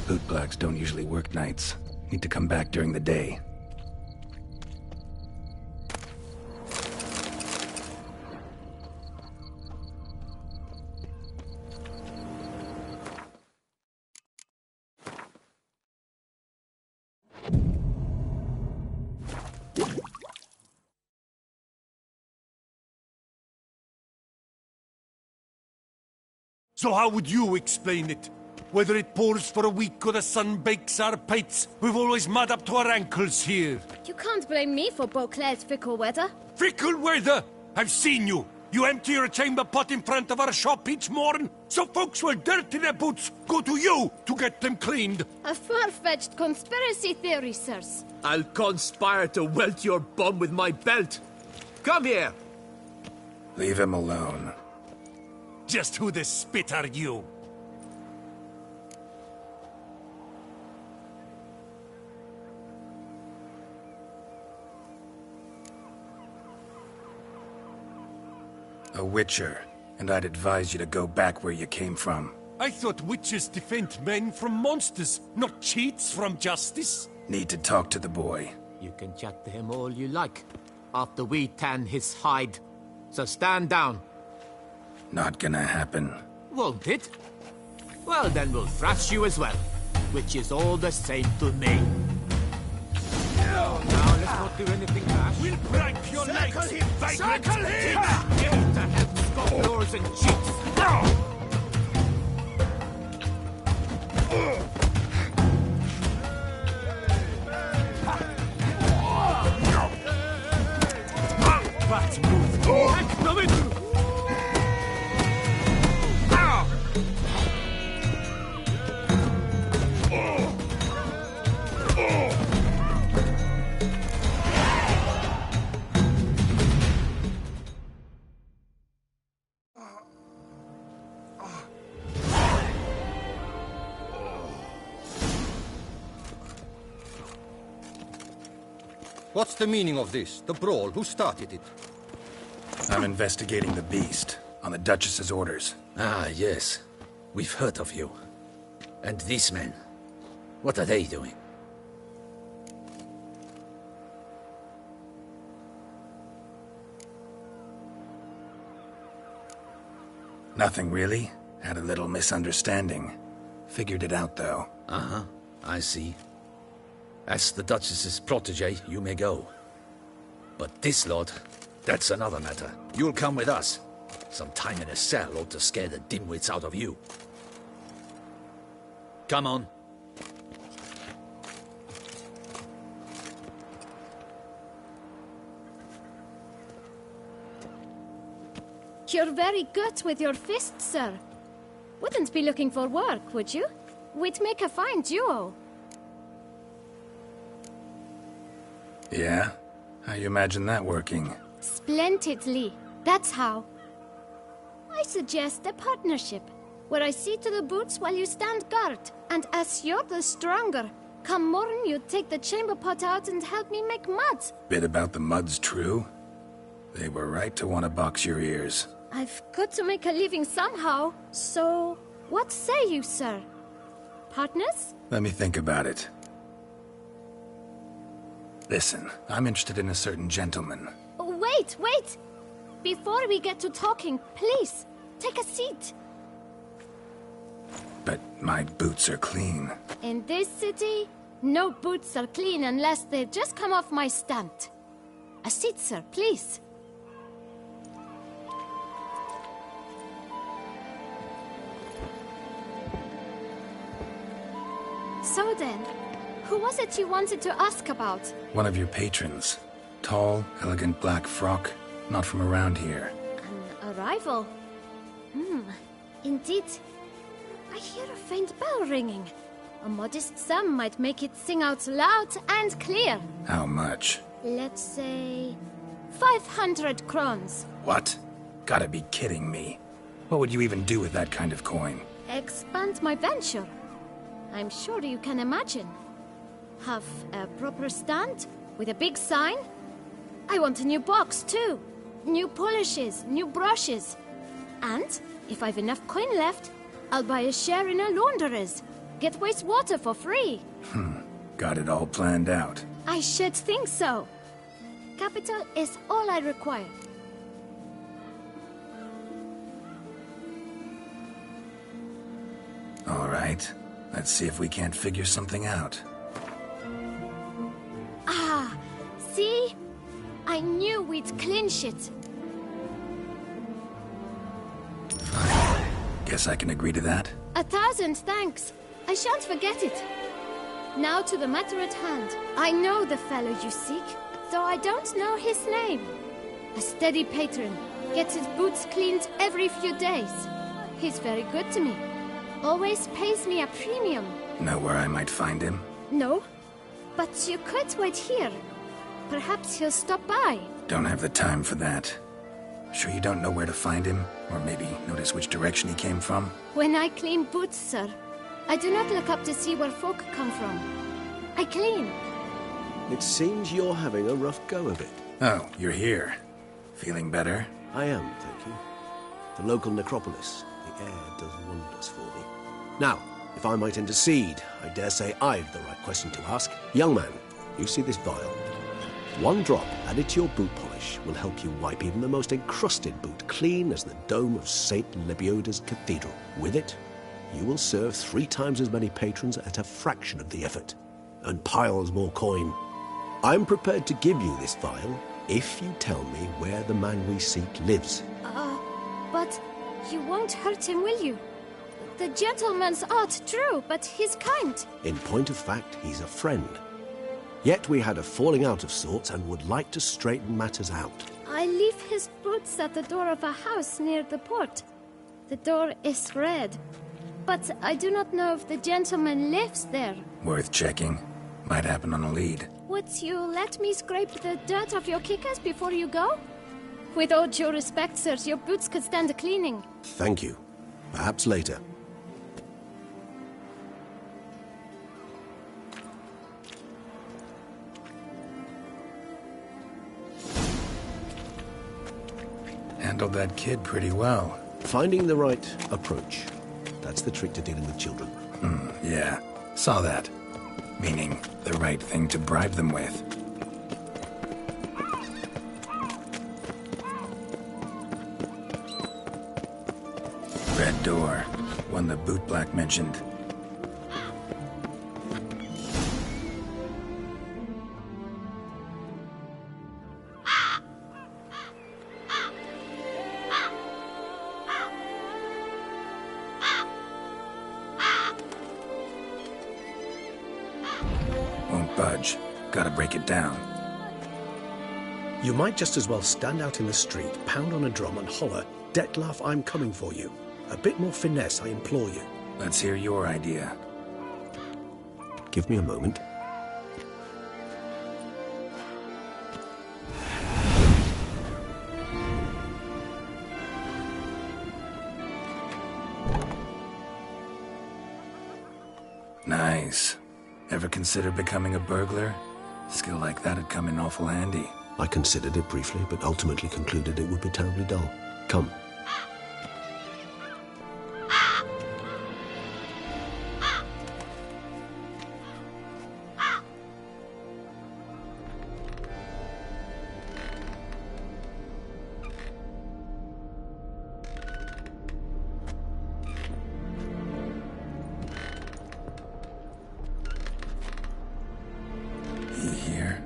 Bootblacks don't usually work nights. Need to come back during the day. So how would you explain it? Whether it pours for a week or the sun bakes our pates, we've always mud up to our ankles here. You can't blame me for Beauclair's fickle weather. Fickle weather? I've seen you. You empty your chamber pot in front of our shop each morn, so folks will dirty their boots, go to you to get them cleaned. A far-fetched conspiracy theory, sirs. I'll conspire to welt your bum with my belt. Come here. Leave him alone. Just who the spit are you? A witcher, and I'd advise you to go back where you came from. I thought witches defend men from monsters, not cheats from justice. Need to talk to the boy. You can chat to him all you like, after we tan his hide. So stand down. Not gonna happen. Won't it? Well, then we'll thrash you as well, which is all the same to me. Now, let's not do anything rash. We'll break your legs! Circle him! Get to help scofflaws and cheats! Bad move! Come in! What's the meaning of this? The brawl? Who started it? I'm investigating the beast, on the Duchess's orders. Ah, yes. We've heard of you. And these men, what are they doing? Nothing really. Had a little misunderstanding. Figured it out, though. Uh-huh, I see. As the Duchess's protege, you may go. But this lot, that's another matter. You'll come with us. Some time in a cell ought to scare the dimwits out of you. Come on. You're very good with your fists, sir. Wouldn't be looking for work, would you? We'd make a fine duo. Yeah? How you imagine that working? Splendidly. That's how. I suggest a partnership, where I see to the boots while you stand guard. And as you're the stronger, come morn you take the chamber pot out and help me make mud. Bit about the mud's true? They were right to want to box your ears. I've got to make a living somehow, so what say you, sir? Partners? Let me think about it. Listen, I'm interested in a certain gentleman. Wait, wait! Before we get to talking, please, take a seat. But my boots are clean. In this city, no boots are clean unless they just come off my stand. A seat, sir, please. So then, who was it you wanted to ask about? One of your patrons. Tall, elegant black frock. Not from around here. An arrival? Indeed. I hear a faint bell ringing. A modest sum might make it sing out loud and clear. How much? Let's say 500 crowns. What? Gotta be kidding me. What would you even do with that kind of coin? Expand my venture. I'm sure you can imagine. Have a proper stand with a big sign. I want a new box too. New polishes, new brushes. And if I've enough coin left, I'll buy a share in a launderer's. get wastewater for free. Got it all planned out. I should think so. Capital is all I require. All right. Let's see if we can't figure something out. Ah, see? I knew we'd clinch it. Fine. Guess I can agree to that. 1,000 thanks. I shan't forget it. Now to the matter at hand. I know the fellow you seek, though I don't know his name. A steady patron. Gets his boots cleaned every few days. He's very good to me. Always pays me a premium. Know where I might find him? No, but you could wait here. Perhaps he'll stop by. Don't have the time for that. Sure you don't know where to find him? Or maybe notice which direction he came from? When I clean boots, sir, I do not look up to see where folk come from. I clean. It seems you're having a rough go of it. Oh, you're here. Feeling better? I am, thank you. The local necropolis. The air does wonders for me. Now, if I might intercede, I dare say I've the right question to ask. Young man, you see this vial? One drop added to your boot polish will help you wipe even the most encrusted boot clean as the dome of St. Lebioda's cathedral. With it, you will serve 3 times as many patrons at a fraction of the effort, and piles more coin. I'm prepared to give you this vial if you tell me where the man we seek lives. But you won't hurt him, will you? The gentleman's odd, true, but he's kind. In point of fact, he's a friend. Yet we had a falling out of sorts and would like to straighten matters out. I leave his boots at the door of a house near the port. The door is red, but I do not know if the gentleman lives there. Worth checking. Might happen on a lead. Would you let me scrape the dirt off your kickers before you go? With all due respect, sirs, your boots could stand a cleaning. Thank you. Perhaps later. Handled that kid pretty well. Finding the right approach. That's the trick to dealing with children. Yeah. Saw that. Meaning, the right thing to bribe them with. Red door. One the boot black mentioned. Won't budge. Gotta break it down. You might just as well stand out in the street, pound on a drum and holler, "Detlef, I'm coming for you." A bit more finesse, I implore you. Let's hear your idea. Give me a moment. Nice. Ever consider becoming a burglar? Skill like that'd come in awful handy. I considered it briefly, but ultimately concluded it would be terribly dull. Come. He here?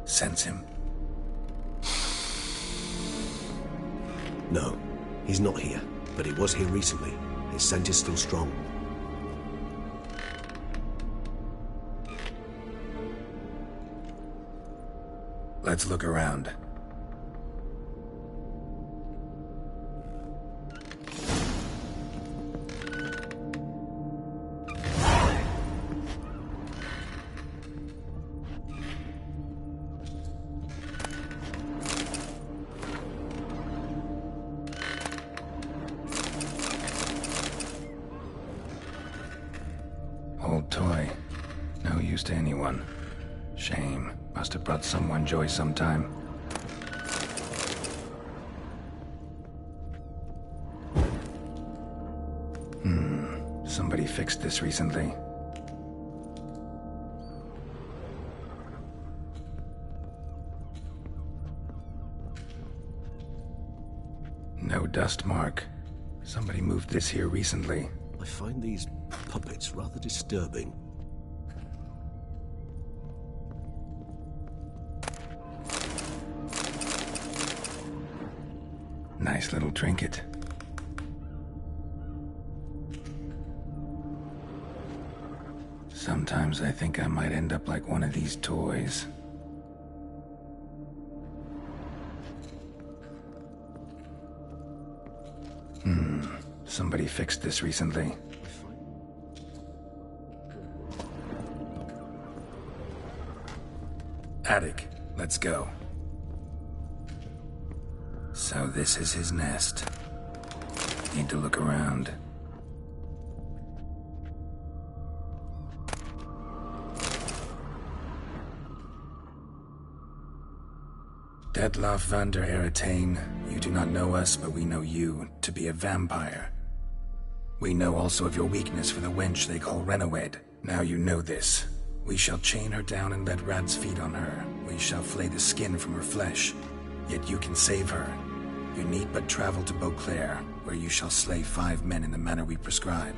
Sense him? No, he's not here, but he was here recently. His scent is still strong. Let's look around. Old toy. No use to anyone. Shame. Must have brought someone joy sometime. Somebody fixed this recently. No dust mark. Somebody moved this here recently. I find these puppets rather disturbing. Nice little trinket. Sometimes I think I might end up like one of these toys. Somebody fixed this recently. Attic, let's go. So this is his nest. Need to look around. Detloff van der Eretain, you do not know us, but we know you to be a vampire. We know also of your weakness for the wench they call Renawed. Now you know this. We shall chain her down and let rats feed on her. We shall flay the skin from her flesh. Yet you can save her. You need but travel to Beauclair, where you shall slay 5 men in the manner we prescribe.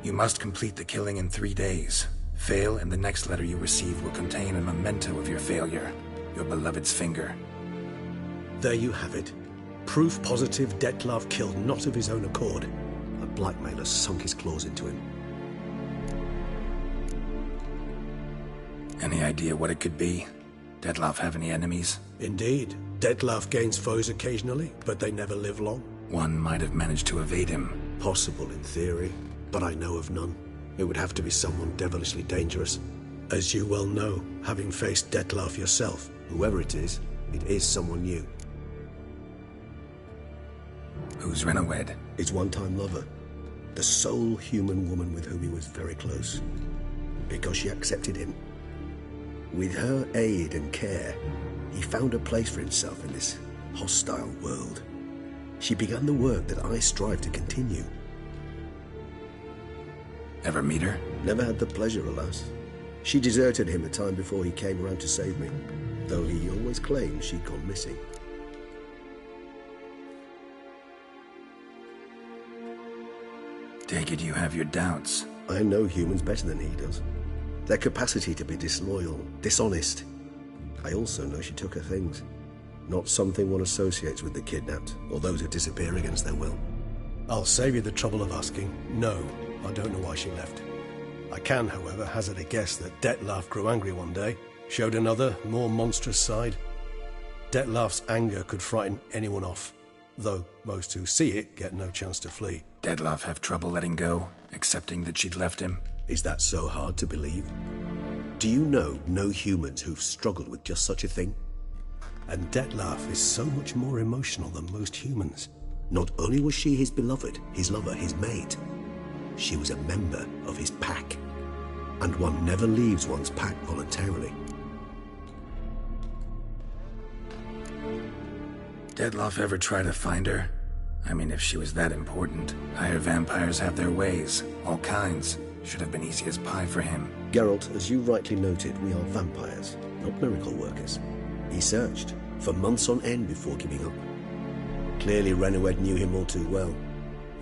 You must complete the killing in 3 days. Fail, and the next letter you receive will contain a memento of your failure. Your beloved's finger. There you have it. Proof positive Detlav killed not of his own accord. A blackmailer sunk his claws into him. Any idea what it could be? Detlav have any enemies? Indeed. Detlav gains foes occasionally, but they never live long. One might have managed to evade him. Possible in theory, but I know of none. It would have to be someone devilishly dangerous. As you well know, having faced Detlav yourself. Whoever it is someone new. Who's Renawed? His one-time lover. The sole human woman with whom he was very close. Because she accepted him. With her aid and care, he found a place for himself in this hostile world. She began the work that I strive to continue. Ever meet her? Never had the pleasure, alas. She deserted him a time before he came around to save me, though he always claimed she'd gone missing. Take it you have your doubts. I know humans better than he does. Their capacity to be disloyal, dishonest. I also know she took her things. Not something one associates with the kidnapped, or those who disappear against their will. I'll save you the trouble of asking. No, I don't know why she left. I can, however, hazard a guess that Detlav grew angry one day, showed another, more monstrous side. Detlav's anger could frighten anyone off, though most who see it get no chance to flee. Detlav have trouble letting go, accepting that she'd left him? Is that so hard to believe? Do you know no humans who've struggled with just such a thing? And Detlav is so much more emotional than most humans. Not only was she his beloved, his lover, his mate, she was a member of his pack. And one never leaves one's pack voluntarily. Detlav ever try to find her? I mean, if she was that important. Higher vampires have their ways, all kinds. Should have been easy as pie for him. Geralt, as you rightly noted, we are vampires, not miracle workers. He searched for months on end before giving up. Clearly Renawed knew him all too well.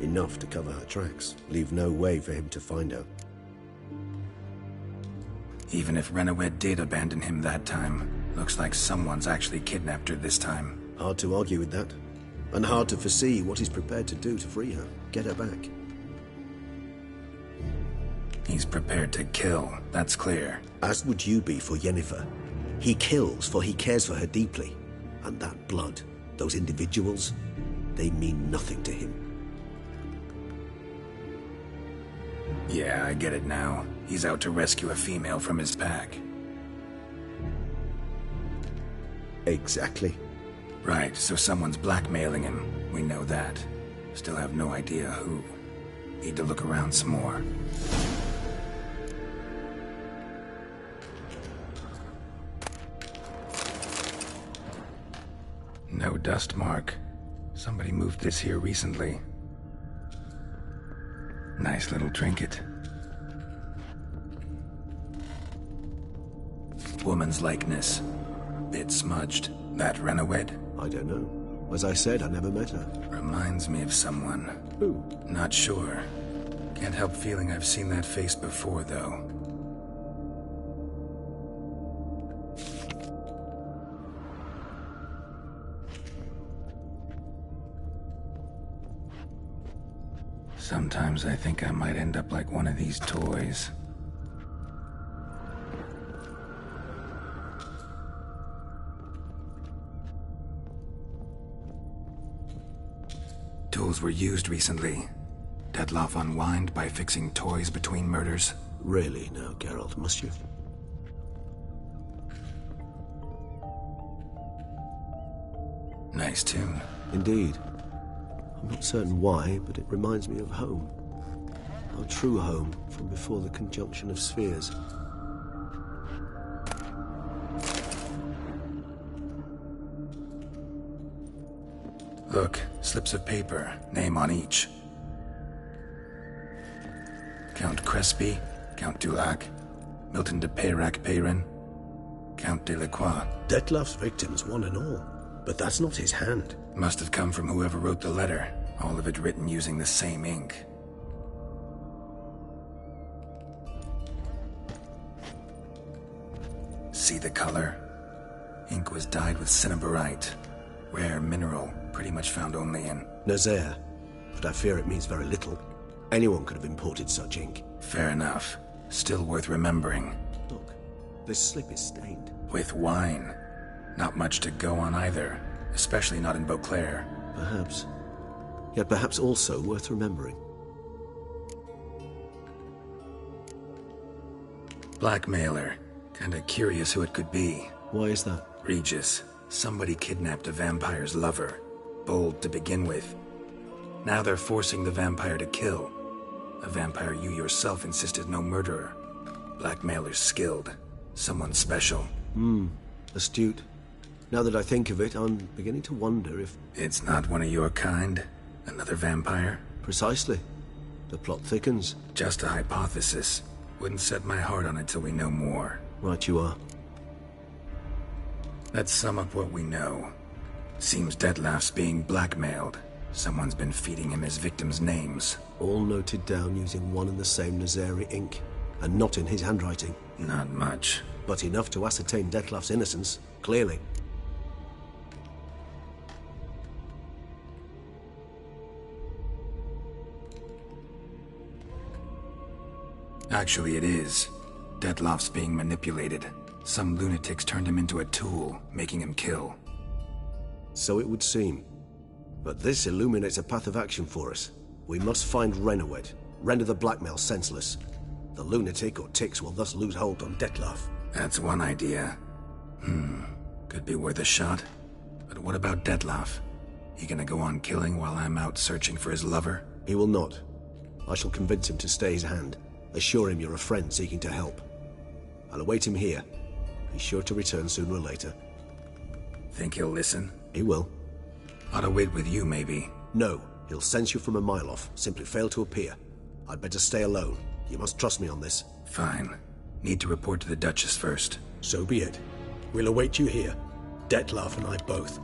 Enough to cover her tracks, leave no way for him to find her. Even if Renawed did abandon him that time, looks like someone's actually kidnapped her this time. Hard to argue with that. And hard to foresee what he's prepared to do to free her, get her back. He's prepared to kill, that's clear. As would you be for Yennefer. He kills for he cares for her deeply. And that blood, those individuals, they mean nothing to him. Yeah, I get it now. He's out to rescue a female from his pack. Exactly. Right, so someone's blackmailing him. We know that. Still have no idea who. Need to look around some more. No dust mark. Somebody moved this here recently. Nice little trinket. Woman's likeness. Bit smudged. That Renowed? I don't know. As I said, I never met her. Reminds me of someone. Who? Not sure. Can't help feeling I've seen that face before, though. Sometimes I think I might end up like one of these toys. Tools were used recently. Dettlaff unwind by fixing toys between murders. Really now, Geralt, must you? Nice tune. Indeed. I'm not certain why, but it reminds me of home. Our true home from before the conjunction of spheres. Look, slips of paper, name on each. Count Crespi, Count Dulac, Milton de Peyrac-Peyrin, Count Delacroix. Dettlaff's victims, one and all. But that's not his hand. Must have come from whoever wrote the letter, all of it written using the same ink. See the color? Ink was dyed with cinnabarite. Rare mineral, pretty much found only in... Nazaire. But I fear it means very little. Anyone could have imported such ink. Fair enough. Still worth remembering. Look, this slip is stained. With wine. Not much to go on either, especially not in Beauclair. Perhaps. Yet perhaps also worth remembering. Blackmailer. Kinda curious who it could be. Why is that? Regis. Somebody kidnapped a vampire's lover. Bold to begin with. Now they're forcing the vampire to kill. A vampire you yourself insisted no murderer. Blackmailer's skilled. Someone special. Astute. Now that I think of it, I'm beginning to wonder if... It's not one of your kind? Another vampire? Precisely. The plot thickens. Just a hypothesis. Wouldn't set my heart on it till we know more. Right you are. Let's sum up what we know. Seems Dettlaff's being blackmailed. Someone's been feeding him his victims' names. All noted down using one and the same Nazari ink. And not in his handwriting. Not much. But enough to ascertain Dettlaff's innocence, clearly. Actually, it is. Dettlaff's being manipulated. Some lunatics turned him into a tool, making him kill. So it would seem. But this illuminates a path of action for us. We must find Renowed, render the blackmail senseless. The lunatic or ticks will thus lose hold on Dettlaff. That's one idea. Could be worth a shot. But what about Dettlaff? He gonna go on killing while I'm out searching for his lover? He will not. I shall convince him to stay his hand. Assure him you're a friend seeking to help. I'll await him here. He's sure to return sooner or later. Think he'll listen? He will. Ought to wait with you, maybe. No, he'll sense you from a mile off. Simply fail to appear. I'd better stay alone. You must trust me on this. Fine. Need to report to the Duchess first. So be it. We'll await you here. Dettlaff and I both.